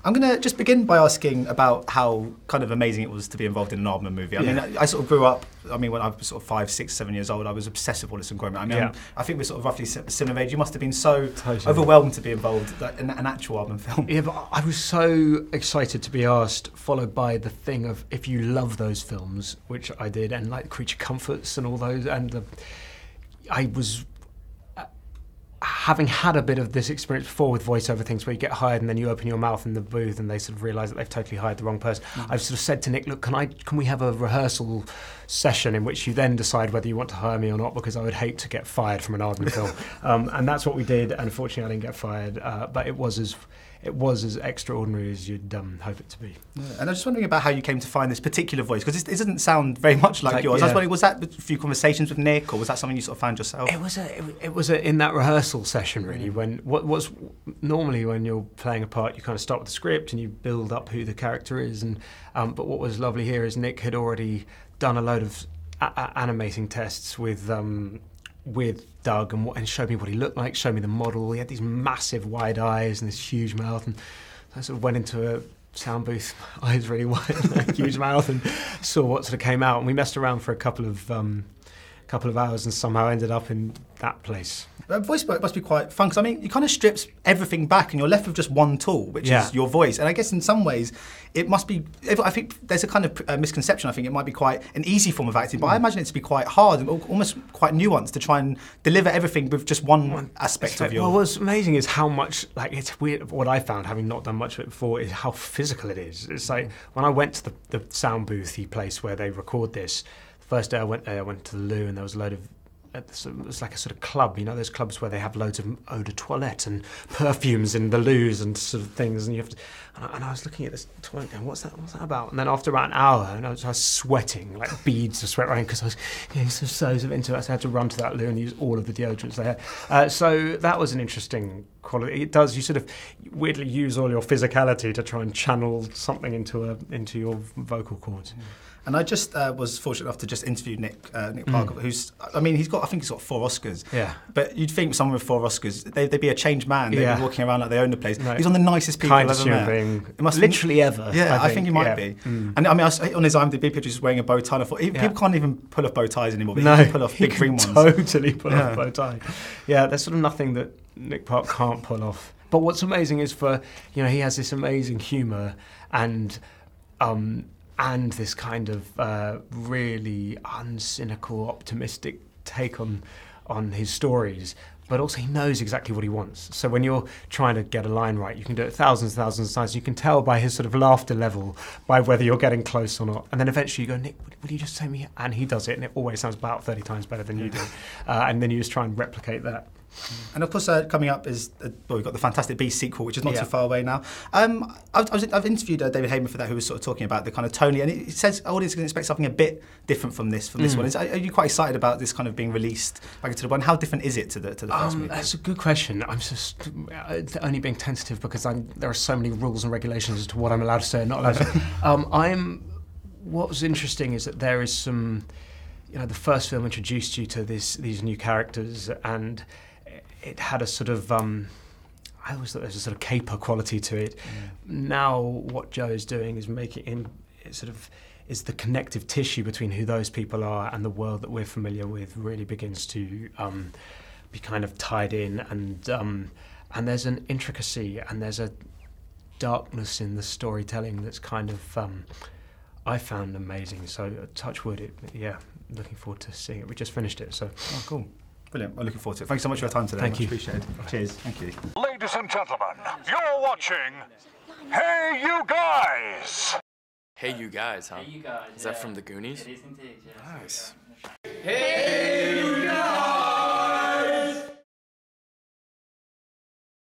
I'm going to just begin by asking about how kind of amazing it was to be involved in an Aardman movie. I mean, I sort of grew up, when I was sort of 5, 6, 7 years old, I was obsessed with Wallace and Gromit. I mean, I think we're sort of roughly similar age. You must have been so overwhelmed to be involved in an actual Aardman film. Yeah, but I was so excited to be asked, followed by the thing of, if you love those films, which I did, and like Creature Comforts and all those, and I was... having had a bit of this experience before with voiceover things where you get hired and then you open your mouth in the booth and they sort of realise that they've totally hired the wrong person. I've sort of said to Nick, look, can we have a rehearsal session in which you then decide whether you want to hire me or not, because I would hate to get fired from an Aardman film. And that's what we did, and unfortunately I didn't get fired, but it was as extraordinary as you'd hope it to be. Yeah. And I was just wondering about how you came to find this particular voice, because it doesn't sound very much like yours. I was wondering, was that a few conversations with Nick, or was that something you sort of found yourself? It was in that rehearsal session, really, when what's normally when you're playing a part, you kind of start with the script and you build up who the character is. And but what was lovely here is Nick had already done a load of animating tests with Doug and showed me what he looked like, showed me the model. He had these massive wide eyes and this huge mouth, and I sort of went into a sound booth, eyes really wide, and a huge mouth, and saw what sort of came out. And we messed around for a couple of hours and somehow ended up in that place. Voice work must be quite fun, because I mean, it kind of strips everything back and you're left with just one tool, which is your voice. And I guess in some ways, it must be, I think there's a kind of misconception, I think it might be quite an easy form of acting, but I imagine it to be quite hard and almost quite nuanced to try and deliver everything with just one aspect of your... Well, what's amazing is how much, like, it's weird, what I found, having not done much of it before, is how physical it is. It's like, when I went to the sound boothy place where they record this, the first day I went there, I went to the loo and there was a load of, it was like a sort of club, you know, those clubs where they have loads of eau de toilette and perfumes in the loos and sort of things, and you have to, and I was looking at this toilet going, what's that about? And then after about an hour, and I was sweating, like beads of sweat running, because I was getting so into it, so I had to run to that loo and use all of the deodorants they had. So that was an interesting quality. It does, you sort of weirdly use all your physicality to try and channel something into your vocal cords. And I just was fortunate enough to just interview Nick Parker, who's, I mean, I think he's got 4 Oscars. Yeah. But you'd think someone with 4 Oscars, they'd be a changed man. They'd be walking around like they own the place. No. He's one of the nicest people I've ever met. It must literally ever. Yeah, I think he might be. And I mean, on his IMDb picture, he's wearing a bow tie. And I thought, people can't even pull off bow ties anymore, but he can pull off big green ones. Totally pull off a bow tie. Yeah, there's sort of nothing that Nick Park can't pull off. But what's amazing is he has this amazing humour and this kind of really uncynical, optimistic take on his stories, but also he knows exactly what he wants. So when you're trying to get a line right, you can do it thousands of times. You can tell by his sort of laughter level, by whether you're getting close or not. And then eventually you go, Nick, will you just say me? And he does it, and it always sounds about 30 times better than you do. And then you just try and replicate that. And of course, coming up is we've got the Fantastic Beasts sequel, which is not too far away now. I've interviewed David Heyman for that, who was sort of talking about the kind of tone, and he says audience can expect something a bit different from this one. Are you quite excited about this kind of being released back into the one? How different is it to the first movie? That's a good question. I'm just only being tentative because there are so many rules and regulations as to what I'm allowed to say and not allowed to say. What was interesting is that there is some, the first film introduced you to these new characters, and it had a sort of, I always thought there was a sort of caper quality to it. Now what Joe is doing is making it sort of, is the connective tissue between who those people are and the world that we're familiar with really begins to be kind of tied in, and there's an intricacy and there's a darkness in the storytelling that's kind of, I found amazing. So touch wood, looking forward to seeing it. We just finished it, so. Oh, cool. Brilliant. I'm looking forward to it. Thanks so much for your time today. Thank you. Appreciate it. Cheers. Thank you. Ladies and gentlemen, you're watching Hey You Guys! Hey You Guys, huh? Hey You Guys. Is that from the Goonies? It is indeed, yes. Nice. Hey You